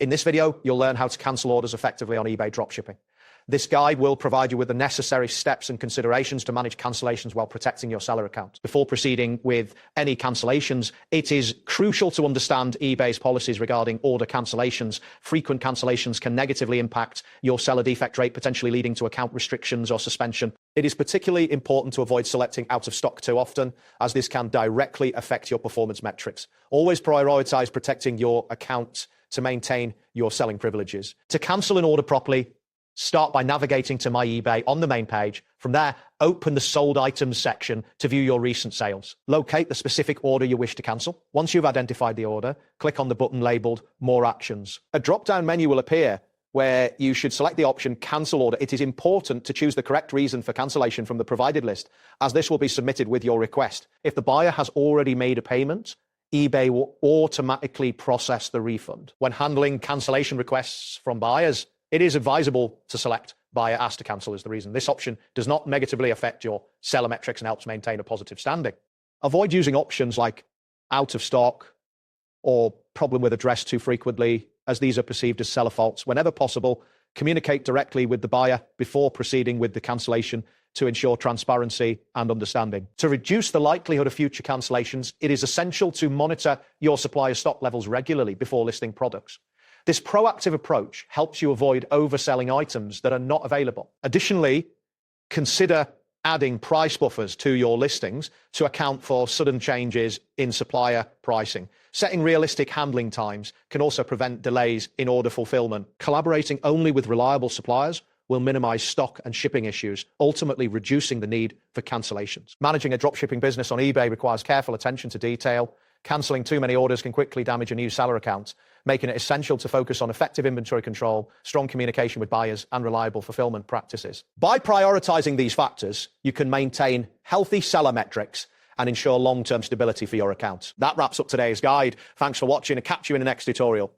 In this video, you'll learn how to cancel orders effectively on eBay dropshipping. This guide will provide you with the necessary steps and considerations to manage cancellations while protecting your seller account. Before proceeding with any cancellations, it is crucial to understand eBay's policies regarding order cancellations. Frequent cancellations can negatively impact your seller defect rate, potentially leading to account restrictions or suspension. It is particularly important to avoid selecting out of stock too often, as this can directly affect your performance metrics. Always prioritize protecting your account to maintain your selling privileges. To cancel an order properly, start by navigating to My eBay on the main page. From there, open the Sold Items section to view your recent sales. Locate the specific order you wish to cancel. Once you've identified the order, click on the button labeled More Actions. A drop-down menu will appear where you should select the option Cancel Order. It is important to choose the correct reason for cancellation from the provided list, as this will be submitted with your request. If the buyer has already made a payment, eBay will automatically process the refund. When handling cancellation requests from buyers, it is advisable to select Buyer Asked to Cancel as the reason. This option does not negatively affect your seller metrics and helps maintain a positive standing. Avoid using options like out of stock or problem with address too frequently, as these are perceived as seller faults. Whenever possible, communicate directly with the buyer before proceeding with the cancellation to ensure transparency and understanding. To reduce the likelihood of future cancellations, it is essential to monitor your supplier stock levels regularly before listing products. This proactive approach helps you avoid overselling items that are not available. Additionally, consider adding price buffers to your listings to account for sudden changes in supplier pricing. Setting realistic handling times can also prevent delays in order fulfillment. Collaborating only with reliable suppliers will minimize stock and shipping issues, ultimately reducing the need for cancellations. Managing a dropshipping business on eBay requires careful attention to detail. Canceling too many orders can quickly damage a new seller account, making it essential to focus on effective inventory control, strong communication with buyers, and reliable fulfillment practices. By prioritizing these factors, you can maintain healthy seller metrics and ensure long-term stability for your account. That wraps up today's guide. Thanks for watching, and catch you in the next tutorial.